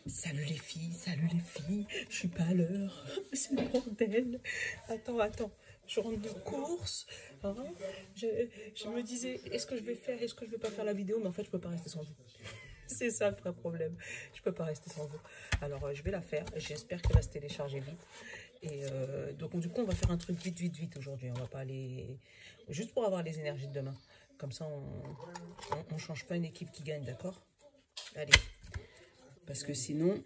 Salut les filles, je suis pas à l'heure, c'est le bordel. Attends, je rentre de course. Hein, je me disais, est-ce que je vais faire, est-ce que je vais pas faire la vidéo, mais en fait, je peux pas rester sans vous. C'est ça le vrai problème, je peux pas rester sans vous. Alors, je vais la faire, j'espère qu'elle va se télécharger vite. Et donc, du coup, on va faire un truc vite aujourd'hui. On va pas aller... Juste pour avoir les énergies de demain. Comme ça, on change pas une équipe qui gagne, d'accord? Allez. Parce que sinon...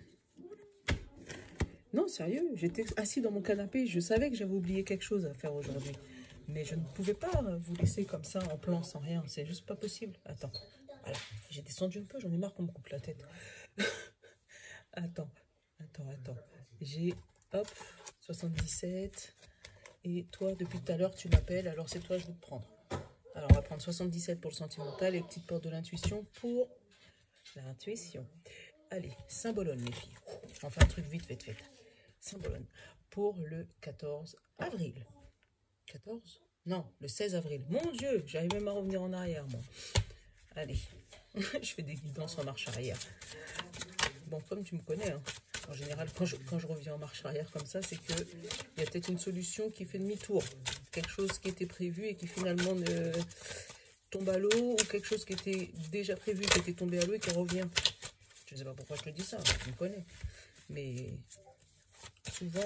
Non, sérieux, j'étais assis dans mon canapé, je savais que j'avais oublié quelque chose à faire aujourd'hui. Mais je ne pouvais pas vous laisser comme ça, en plan, sans rien. C'est juste pas possible. Attends, voilà. J'ai descendu un peu, j'en ai marre qu'on me coupe la tête. Attends. J'ai, hop, 77. Et toi, depuis tout à l'heure, tu m'appelles, alors c'est toi, je vais te prendre. Alors, on va prendre 77 pour le sentimental et petite porte de l'intuition pour l'intuition. Allez, symbolone, les filles. On fait un truc vite. Symbolone. Pour le 14 avril. 14? Non, le 16 avril. Mon Dieu, j'arrive même à revenir en arrière, moi. Allez, je fais des guidances en marche arrière. Bon, comme tu me connais, hein, en général, quand je reviens en marche arrière comme ça, c'est qu'il y a peut-être une solution qui fait demi-tour. Quelque chose qui était prévu et qui finalement tombe à l'eau, ou quelque chose qui était déjà prévu, qui était tombé à l'eau et qui revient. Je ne sais pas pourquoi je te dis ça, tu me connais. Mais souvent,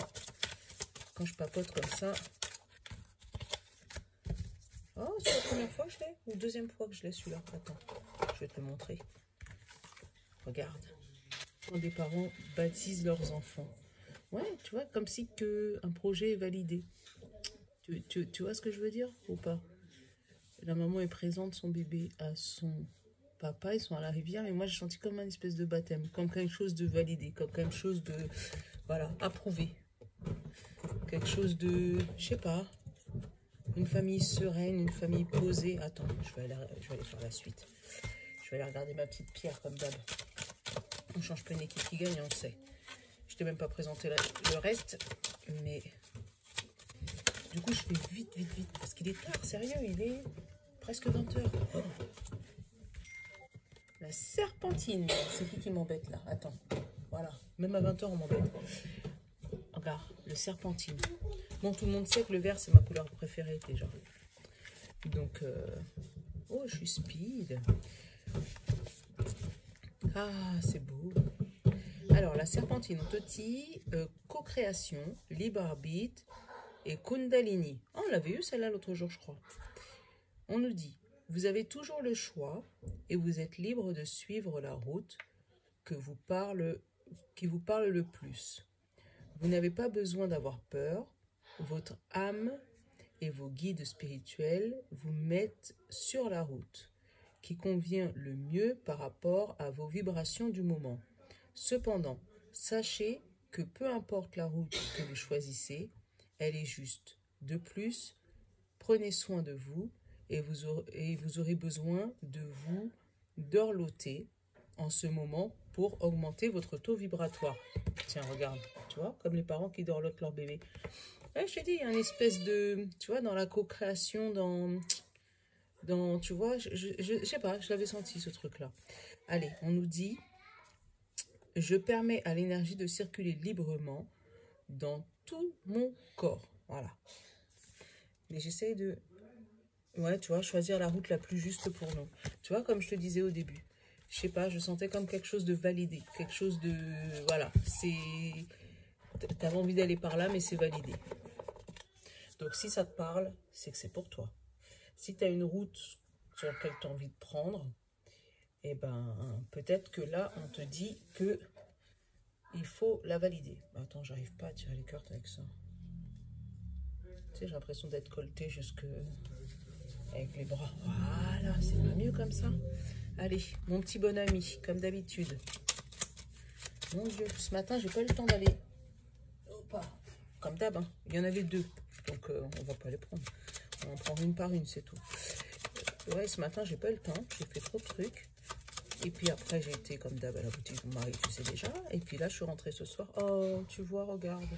quand je papote comme ça... Oh, c'est la première fois que je l'ai, ou deuxième fois que je l'ai celui-là. Attends, je vais te le montrer. Regarde. Quand des parents baptisent leurs enfants. Ouais, tu vois, comme si un projet est validé. Tu vois ce que je veux dire ou pas? La maman est présente, son bébé à son papa, ils sont à la rivière, et moi j'ai senti comme un espèce de baptême, comme quelque chose de validé, comme quelque chose de, voilà, approuvé. Quelque chose de, je sais pas, une famille sereine, une famille posée. Attends, je vais aller faire la suite. Je vais aller regarder ma petite pierre comme d'hab. On change pas une équipe qui gagne, on sait. Je t'ai même pas présenté le reste, mais du coup je fais vite, parce qu'il est tard, sérieux, il est presque 20h. Oh. La serpentine, c'est qui m'embête là? Attends, voilà, même à 20h on m'embête. Regarde, le serpentine. Bon, tout le monde sait que le vert c'est ma couleur préférée déjà. Donc, oh, je suis speed. Ah, c'est beau. Alors, la serpentine, on te dit co-création, libre arbitre et Kundalini. Oh, on l'avait eu celle-là l'autre jour, je crois. On nous dit, vous avez toujours le choix et vous êtes libre de suivre la route qui vous parle le plus. Vous n'avez pas besoin d'avoir peur. Votre âme et vos guides spirituels vous mettent sur la route qui convient le mieux par rapport à vos vibrations du moment. Cependant, sachez que peu importe la route que vous choisissez, elle est juste. De plus, prenez soin de vous et vous aurez besoin de vous dorloter en ce moment pour augmenter votre taux vibratoire. Tiens, regarde, tu vois, comme les parents qui dorlotent leur bébé. Là, je te dis, il y a une espèce de, tu vois, dans la co-création, dans tu vois, je sais pas, je l'avais senti ce truc-là. Allez, on nous dit, je permets à l'énergie de circuler librement dans tout mon corps. Voilà. Mais j'essaye de, ouais, tu vois, choisir la route la plus juste pour nous. Tu vois, comme je te disais au début, je sais pas, je sentais comme quelque chose de validé, quelque chose de, voilà, c'est, t'avais envie d'aller par là, mais c'est validé. Donc, si ça te parle, c'est que c'est pour toi. Si tu as une route sur laquelle tu as envie de prendre, eh ben, peut-être que là, on te dit que il faut la valider. Attends, j'arrive pas à tirer les cartes avec ça. Tu sais, j'ai l'impression d'être colletée jusque avec les bras. Voilà, c'est pas mieux comme ça. Allez, mon petit bon ami, comme d'habitude. Mon Dieu, ce matin, j'ai pas eu le temps d'aller. Comme d'hab, hein. Il y en avait deux. Donc, on va pas les prendre. On en prend une par une, c'est tout. Ouais, ce matin, j'ai pas eu le temps. J'ai fait trop de trucs. Et puis après, j'ai été comme d'hab à la boutique de mon mari, tu sais déjà. Et puis là, je suis rentrée ce soir. Oh, tu vois, regarde.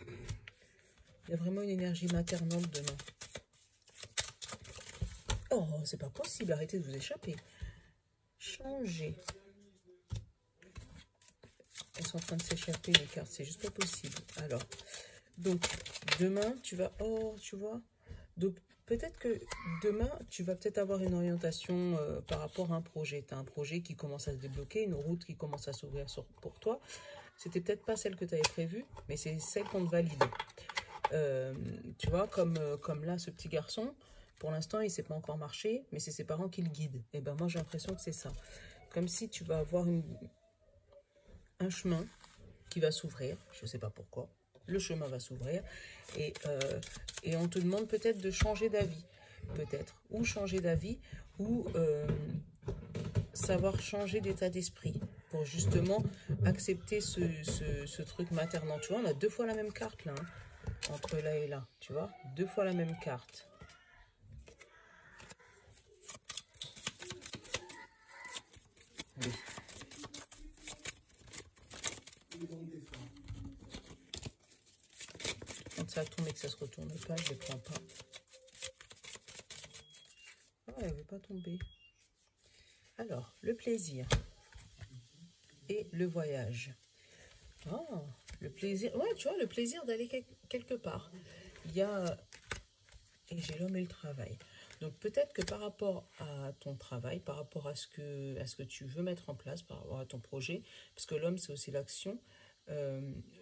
Il y a vraiment une énergie maternelle demain. Oh, c'est pas possible. Arrêtez de vous échapper. Changer. sont en train de s'échapper, mes cartes. C'est juste pas possible. Alors, donc, demain, tu vas... Oh, tu vois. Donc, peut-être que demain, tu vas peut-être avoir une orientation par rapport à un projet. Tu as un projet qui commence à se débloquer, une route qui commence à s'ouvrir pour toi. C'était peut-être pas celle que tu avais prévue, mais c'est celle qu'on te valide. Tu vois, comme là, ce petit garçon, pour l'instant, il ne sait pas encore marcher, mais c'est ses parents qui le guident. Et ben moi, j'ai l'impression que c'est ça. Comme si tu vas avoir un chemin qui va s'ouvrir, je ne sais pas pourquoi. Le chemin va s'ouvrir et on te demande peut-être de changer d'avis, peut-être, ou changer d'avis, ou savoir changer d'état d'esprit pour justement accepter ce truc maternant. Tu vois, on a 2 fois la même carte là, hein, entre là et là, tu vois, 2 fois la même carte. Oui. Quand ça tombe et que ça se retourne pas, je ne les prends pas. Oh, elle ne veut pas tomber. Alors, le plaisir et le voyage. Oh, le plaisir. Ouais, tu vois, le plaisir d'aller quelque part. Il y a... Et j'ai l'homme et le travail. Donc, peut-être que par rapport à ton travail, par rapport à ce que tu veux mettre en place, par rapport à ton projet, parce que l'homme, c'est aussi l'action,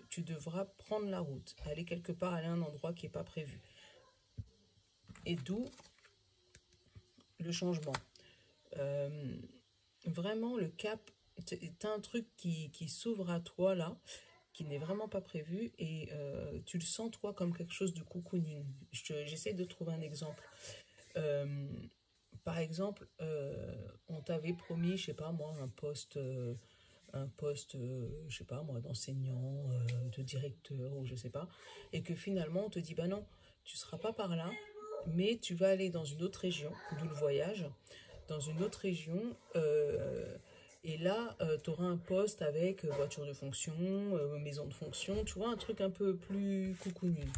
tu devras prendre la route, aller quelque part, aller à un endroit qui n'est pas prévu. Et d'où le changement. Vraiment, le cap, tu as un truc qui s'ouvre à toi, là, qui n'est vraiment pas prévu, et tu le sens, toi, comme quelque chose de cocooning. J'essaie de trouver un exemple. Par exemple, on t'avait promis, je sais pas moi, un poste, je sais pas moi, d'enseignant, de directeur, ou je sais pas, et que finalement, on te dit, bah non, tu seras pas par là, mais tu vas aller dans une autre région, d'où le voyage, dans une autre région, et là, tu auras un poste avec voiture de fonction, maison de fonction, tu vois, un truc un peu plus cocooning.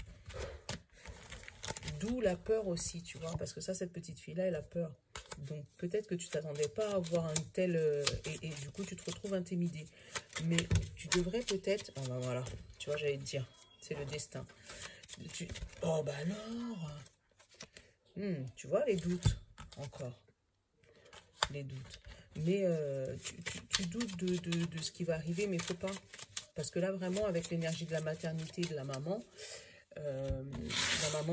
D'où la peur aussi, tu vois, parce que ça, cette petite fille-là, elle a peur. Donc, peut-être que tu t'attendais pas à avoir un tel... et du coup, tu te retrouves intimidé. Mais tu devrais peut-être... Oh, ben voilà, tu vois, j'allais te dire, c'est le destin. Oh, bah alors tu vois, les doutes, encore. Les doutes. Mais tu doutes de ce qui va arriver, mais il ne faut pas. Parce que là, vraiment, avec l'énergie de la maternité de la maman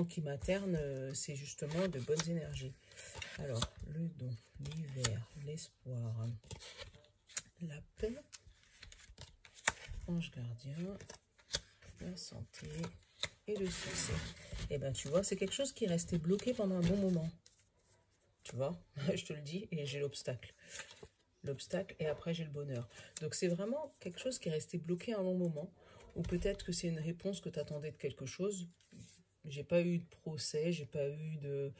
qui materne, c'est justement de bonnes énergies. Alors, le don, l'hiver, l'espoir, la paix, ange gardien, la santé et le succès. Et bien, tu vois, c'est quelque chose qui est resté bloqué pendant un bon moment. Tu vois, je te le dis, et j'ai l'obstacle. L'obstacle, et après j'ai le bonheur. Donc c'est vraiment quelque chose qui est resté bloqué un long moment, ou peut-être que c'est une réponse que tu attendais de quelque chose. J'ai pas eu de procès, j'ai pas eu de...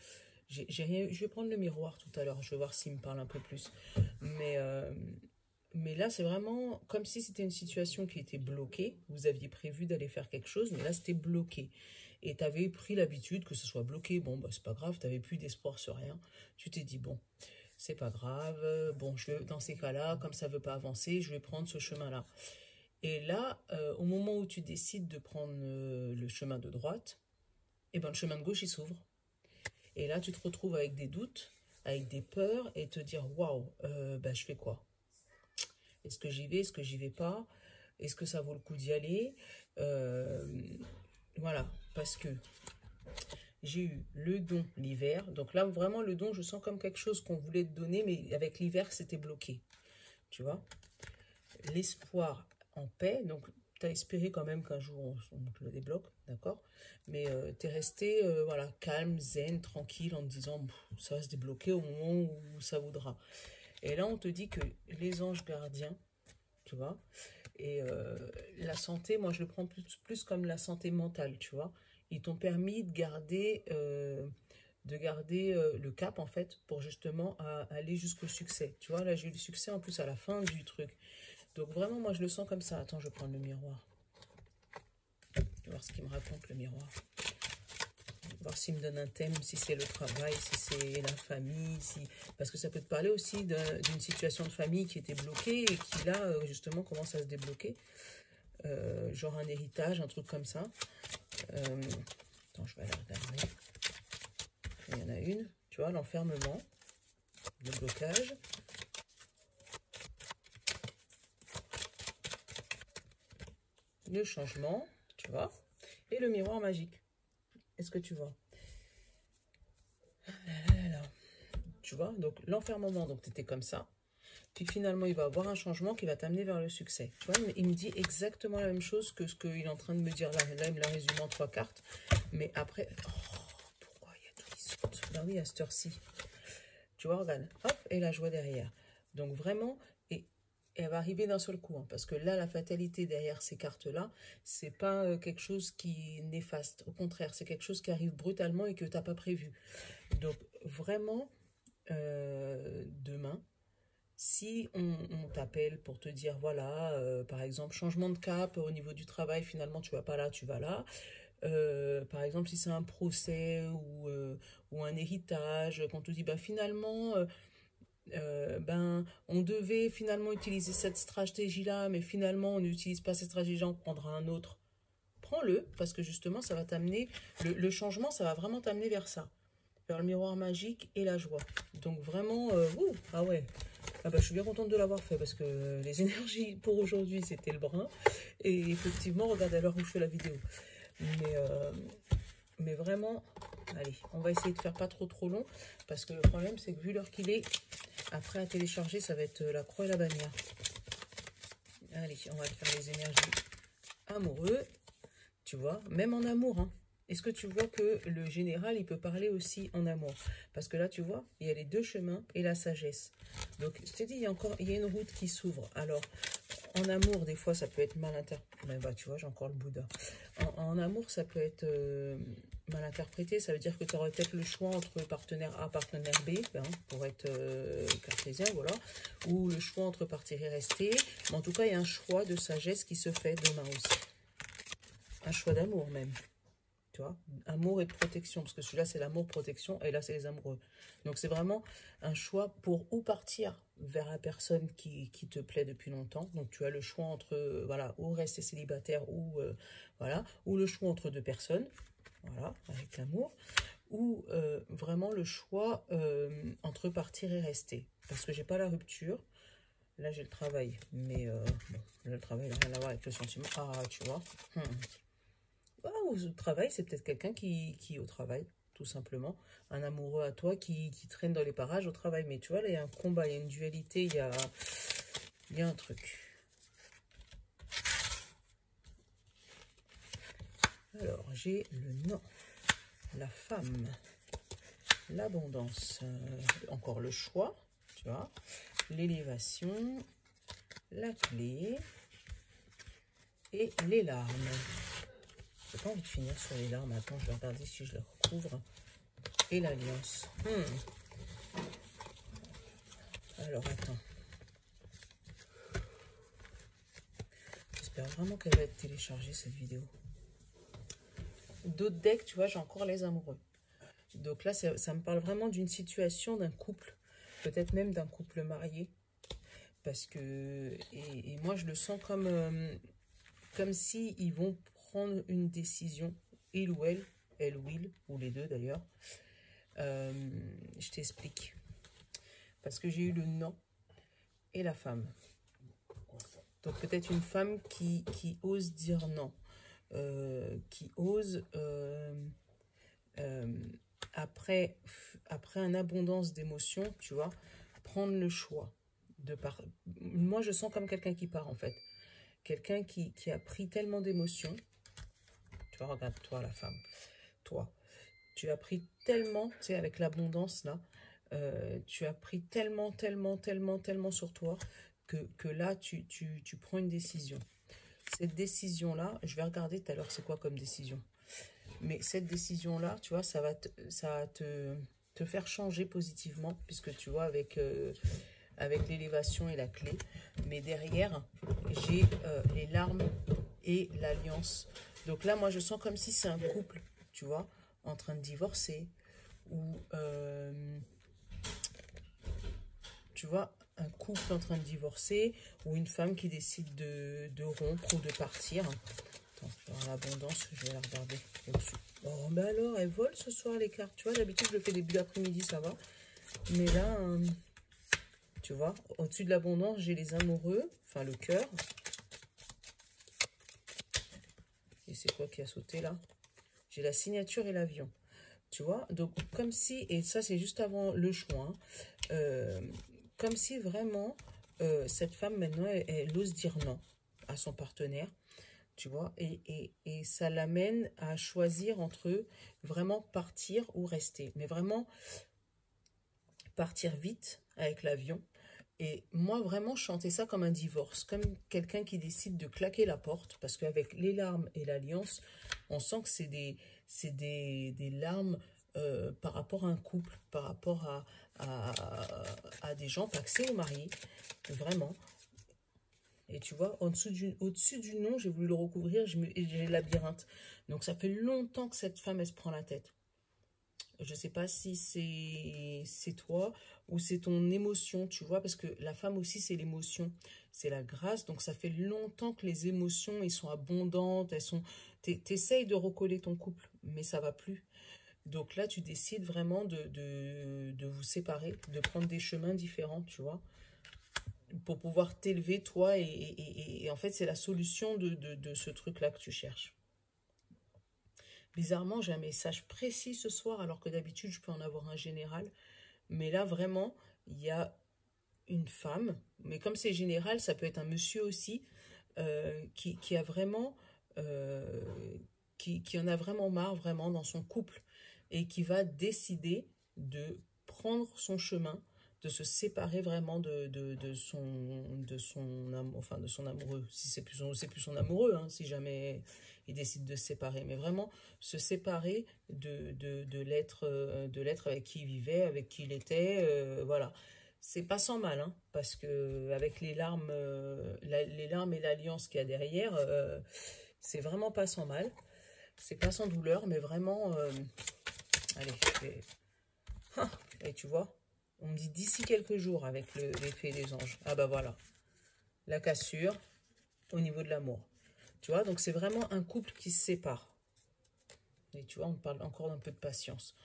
J'ai rien eu. Je vais prendre le miroir tout à l'heure, je vais voir s'il me parle un peu plus. Mais là, c'est vraiment comme si c'était une situation qui était bloquée. Vous aviez prévu d'aller faire quelque chose, mais là, c'était bloqué. Et tu avais pris l'habitude que ce soit bloqué. Bon, bah, c'est pas grave, tu n'avais plus d'espoir sur rien. Tu t'es dit, bon, c'est pas grave. Bon, dans ces cas-là, comme ça ne veut pas avancer, je vais prendre ce chemin-là. Et là, au moment où tu décides de prendre le chemin de droite, eh ben, le chemin de gauche, il s'ouvre. Et là, tu te retrouves avec des doutes, avec des peurs, et te dire, waouh, bah, je fais quoi? Est-ce que j'y vais? Est-ce que j'y vais pas? Est-ce que ça vaut le coup d'y aller? Voilà, parce que j'ai eu le don l'hiver. Donc là, vraiment, le don, je sens comme quelque chose qu'on voulait te donner, mais avec l'hiver, c'était bloqué. Tu vois? L'espoir en paix. Donc, tu as espéré quand même qu'un jour, on te le débloque, d'accord? Mais tu es resté voilà, calme, zen, tranquille, en te disant, ça va se débloquer au moment où ça voudra. Et là, on te dit que les anges gardiens, tu vois, et la santé, moi, je le prends plus comme la santé mentale, tu vois. Ils t'ont permis de garder le cap, en fait, pour justement aller jusqu'au succès. Tu vois, là, j'ai eu le succès, en plus, à la fin du truc. Donc, vraiment, moi, je le sens comme ça. Attends, je vais prendre le miroir. Je vais voir ce qu'il me raconte, le miroir. Voir s'il me donne un thème, si c'est le travail, si c'est la famille, parce que ça peut te parler aussi d'une situation de famille qui était bloquée et qui là, justement, commence à se débloquer. Genre un héritage, un truc comme ça. Attends, je vais aller regarder. Il y en a une, tu vois, l'enfermement, le blocage. Le changement, tu vois, et le miroir magique. Est-ce que tu vois? Tu vois, donc l'enfermement, donc tu étais comme ça. Puis finalement, il va avoir un changement qui va t'amener vers le succès. Tu vois, il me dit exactement la même chose que ce qu'il est en train de me dire là. Là, il me l'a résumé en 3 cartes. Mais après, oh, pourquoi il y a tout qui saute? Ben oui, à cette heure-ci. Tu vois, regarde, hop, et la joie derrière. Donc vraiment, et elle va arriver d'un seul coup. Hein, parce que là, la fatalité derrière ces cartes-là, c'est pas quelque chose qui est néfaste. Au contraire, c'est quelque chose qui arrive brutalement et que tu n'as pas prévu. Donc vraiment, demain, si on t'appelle pour te dire, voilà, par exemple, changement de cap au niveau du travail, finalement, tu vas pas là, tu vas là. Par exemple, si c'est un procès ou un héritage, qu'on te dit, ben, finalement, on devait finalement utiliser cette stratégie-là, mais finalement, on n'utilise pas cette stratégie-là, on prendra un autre. Prends-le, parce que justement, ça va t'amener, le changement, ça va vraiment t'amener vers ça, vers le miroir magique et la joie. Donc vraiment, ah ouais. Ah bah, je suis bien contente de l'avoir fait parce que les énergies pour aujourd'hui, c'était le brun. Et effectivement, regarde à l'heure où je fais la vidéo. Mais vraiment, allez, on va essayer de faire pas trop long. Parce que le problème, c'est que vu l'heure qu'il est, après à télécharger, ça va être la croix et la bannière. Allez, on va faire les énergies amoureux. Tu vois, même en amour, hein. Est-ce que tu vois que le général, il peut parler aussi en amour? Parce que là, tu vois, il y a les 2 chemins et la sagesse. Donc, je t'ai dit, il y a une route qui s'ouvre. Alors, en amour, des fois, ça peut être mal interprété. Bah, tu vois, j'ai encore le Bouddha. En amour, ça peut être mal interprété. Ça veut dire que tu aurais peut-être le choix entre partenaire A, partenaire B, hein, pour être cartésien, voilà. Ou le choix entre partir et rester. Mais en tout cas, il y a un choix de sagesse qui se fait demain aussi. Un choix d'amour même. Tu vois, amour et protection, parce que celui-là, c'est l'amour, protection, et là, c'est les amoureux. Donc, c'est vraiment un choix pour ou partir vers la personne qui te plaît depuis longtemps. Donc, tu as le choix entre, voilà, ou rester célibataire, ou, voilà, ou le choix entre 2 personnes, voilà, avec l'amour, ou vraiment le choix entre partir et rester. Parce que j'ai pas la rupture. Là, j'ai le travail, mais bon, le travail n'a rien à voir avec le sentiment. Ah, tu vois. Au travail, c'est peut-être quelqu'un qui est au travail, tout simplement. Un amoureux à toi qui traîne dans les parages au travail. Mais tu vois, là, il y a un combat, il y a une dualité, il y a un truc. Alors, j'ai le non, la femme, l'abondance, encore le choix, tu vois, l'élévation, la clé et les larmes. J'ai pas envie de finir sur les larmes. Attends, je vais regarder si je les recouvre. Et l'alliance. Alors, attends. J'espère vraiment qu'elle va être téléchargée, cette vidéo. D'autres decks, tu vois, j'ai encore les amoureux. Donc là, ça me parle vraiment d'une situation d'un couple. Peut-être même d'un couple marié. Parce que... Et moi, je le sens comme si ils vont prendre une décision, il ou elle ou il, ou les deux d'ailleurs. Je t'explique. Parce que j'ai eu le non et la femme. Donc peut-être une femme qui ose dire non. Qui ose, après une abondance d'émotions, tu vois, prendre le choix. Moi, je sens comme quelqu'un qui part en fait. Quelqu'un qui a pris tellement d'émotions. Tu vois, regarde-toi la femme. Toi, tu as pris tellement, tu sais, avec l'abondance là, tu as pris tellement sur toi que là, tu prends une décision. Cette décision-là, je vais regarder tout à l'heure c'est quoi comme décision. Mais cette décision-là, tu vois, ça va te faire changer positivement, puisque tu vois, avec l'élévation et la clé. Mais derrière, j'ai les larmes et l'alliance. Donc là, moi, je sens comme si c'est un couple, tu vois. en train de divorcer, ou tu vois, un couple en train de divorcer, ou une femme qui décide de rompre ou de partir. Attends, je vais voir l'abondance, je vais la regarder au-dessus. Oh, mais alors, elle vole ce soir les cartes. Tu vois, d'habitude, je le fais début d'après-midi, ça va. Mais là, tu vois, au-dessus de l'abondance, j'ai les amoureux, enfin le cœur. Et c'est quoi qui a sauté là? J'ai la signature et l'avion. Tu vois, donc comme si, et ça c'est juste avant le choix, hein, comme si vraiment cette femme maintenant, elle ose dire non à son partenaire. Tu vois, et ça l'amène à choisir entre vraiment partir ou rester. Mais vraiment partir vite avec l'avion. Et moi, vraiment, je chantais ça comme un divorce, comme quelqu'un qui décide de claquer la porte, parce qu'avec les larmes et l'alliance, on sent que c'est des larmes par rapport à un couple, par rapport à des gens, pas que c'est au mari, vraiment. Et tu vois, au-dessus du nom, j'ai voulu le recouvrir, j'ai le labyrinthe. Donc ça fait longtemps que cette femme, elle se prend la tête. Je ne sais pas si c'est toi ou c'est ton émotion, tu vois, parce que la femme aussi, c'est l'émotion, c'est la grâce. Donc ça fait longtemps que les émotions, elles sont abondantes, t'essayes de recoller ton couple, mais ça va plus. Donc là, tu décides vraiment de vous séparer, de prendre des chemins différents, tu vois, pour pouvoir t'élever, toi, et en fait, c'est la solution de ce truc-là que tu cherches. Bizarrement, j'ai un message précis ce soir, alors que d'habitude, je peux en avoir un général. Mais là, vraiment, il y a une femme, mais comme c'est général, ça peut être un monsieur aussi, qui a vraiment, qui en a vraiment marre, vraiment, dans son couple, et qui va décider de prendre son chemin, de se séparer vraiment enfin de son amoureux. Si c'est plus son amoureux, hein, si jamais il décide de se séparer, mais vraiment se séparer de l'être avec qui il vivait, avec qui il était, voilà. C'est pas sans mal, hein, parce que avec les larmes et l'alliance qu'il y a derrière, c'est vraiment pas sans mal. C'est pas sans douleur, mais vraiment, allez, je vais... Ah, et tu vois, on me dit d'ici quelques jours avec l'effet des anges. Ah bah voilà, la cassure au niveau de l'amour. Tu vois, donc c'est vraiment un couple qui se sépare. Et tu vois, on parle encore d'un peu de patience.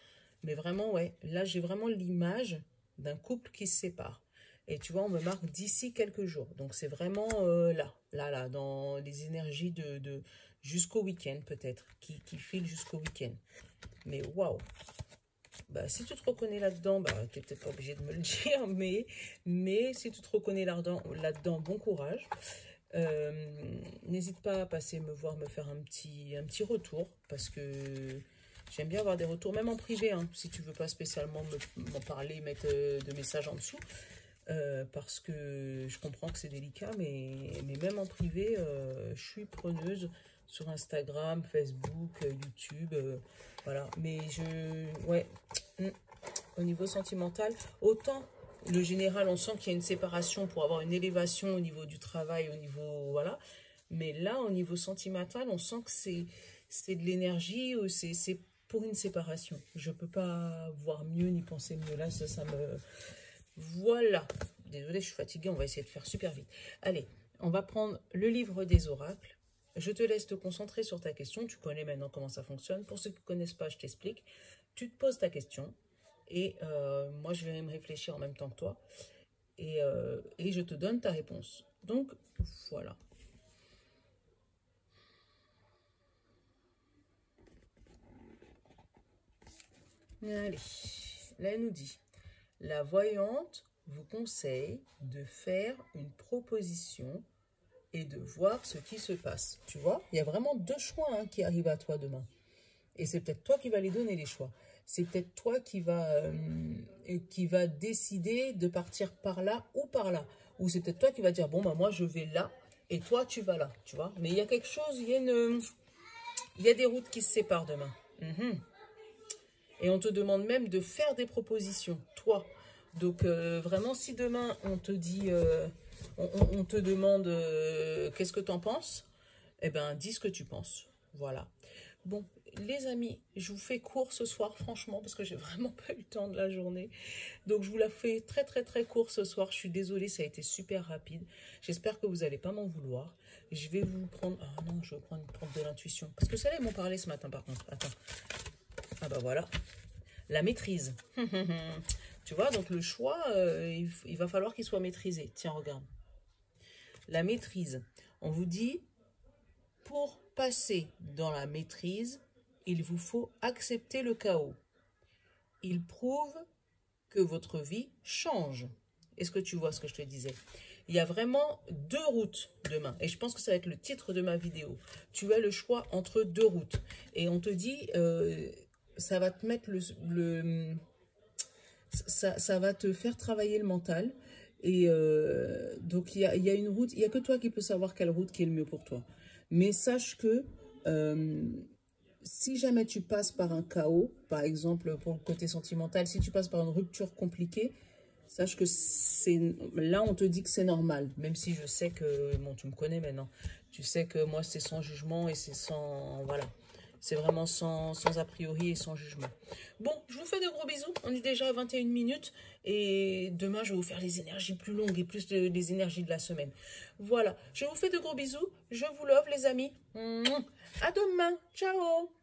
Mais vraiment, ouais, là j'ai vraiment l'image d'un couple qui se sépare. Et tu vois, on me marque d'ici quelques jours. Donc c'est vraiment là, dans les énergies de jusqu'au week-end peut-être, qui filent jusqu'au week-end. Mais waouh! Bah, si tu te reconnais là-dedans, bah, tu n'es peut-être pas obligé de me le dire, mais si tu te reconnais là-dedans, bon courage. N'hésite pas à passer me voir, me faire un petit retour, parce que j'aime bien avoir des retours, même en privé, hein, si tu veux pas spécialement m'en parler, mettre de messages en dessous, parce que je comprends que c'est délicat, mais même en privé, je suis preneuse sur Instagram, Facebook, YouTube, voilà. Mais ouais, au niveau sentimental, autant le général, on sent qu'il y a une séparation pour avoir une élévation au niveau du travail, au niveau, voilà. Mais là, au niveau sentimental, on sent que c'est de l'énergie, c'est pour une séparation. Je peux pas voir mieux ni penser mieux. Là, ça me... Voilà. Désolée, je suis fatiguée, on va essayer de faire super vite. Allez, on va prendre le livre des oracles. Je te laisse te concentrer sur ta question. Tu connais maintenant comment ça fonctionne. Pour ceux qui ne connaissent pas, je t'explique. Tu te poses ta question. Et moi, je vais me réfléchir en même temps que toi. Et je te donne ta réponse. Donc, voilà. Allez, là, elle nous dit, la voyante vous conseille de faire une proposition et de voir ce qui se passe. Tu vois, il y a vraiment deux choix, hein, qui arrivent à toi demain. Et c'est peut-être toi qui vas les donner, les choix. C'est peut-être toi qui va décider de partir par là ou par là. Ou c'est peut-être toi qui va dire, bon, bah, moi, je vais là et toi, tu vas là, tu vois. Mais il y a quelque chose, il y a des routes qui se séparent demain. Et on te demande même de faire des propositions, toi. Donc, vraiment, si demain, on te dit, on te demande qu'est-ce que tu en penses, eh ben, dis ce que tu penses. Voilà. Bon, les amis, je vous fais court ce soir, franchement, parce que j'ai vraiment pas eu le temps de la journée. Donc, je vous la fais très, très, très court ce soir. Je suis désolée, ça a été super rapide. J'espère que vous n'allez pas m'en vouloir. Je vais vous prendre... Ah non, je vais prendre de l'intuition. Parce que celle-là, ils m'ont parlé ce matin, par contre. Attends. Ah bah voilà. La maîtrise. Tu vois, donc le choix, il va falloir qu'il soit maîtrisé. Tiens, regarde. La maîtrise. On vous dit, pour passer dans la maîtrise, il vous faut accepter le chaos. Il prouve que votre vie change. Est-ce que tu vois ce que je te disais? Il y a vraiment deux routes demain. Et je pense que ça va être le titre de ma vidéo. Tu as le choix entre deux routes. Et on te dit, ça va te mettre ça va te faire travailler le mental. Et donc, il y a une route. Il n'y a que toi qui peux savoir quelle route qui est le mieux pour toi. Mais sache que si jamais tu passes par un chaos, par exemple, pour le côté sentimental, si tu passes par une rupture compliquée, sache que là, on te dit que c'est normal. Même si je sais que, bon, tu me connais maintenant. Tu sais que moi, c'est sans jugement et c'est sans, voilà. C'est vraiment sans a priori et sans jugement. Bon, je vous fais de gros bisous. On est déjà à 21 minutes. Et demain, je vais vous faire les énergies plus longues et plus les énergies de la semaine. Voilà. Je vous fais de gros bisous. Je vous love, les amis. À demain. Ciao.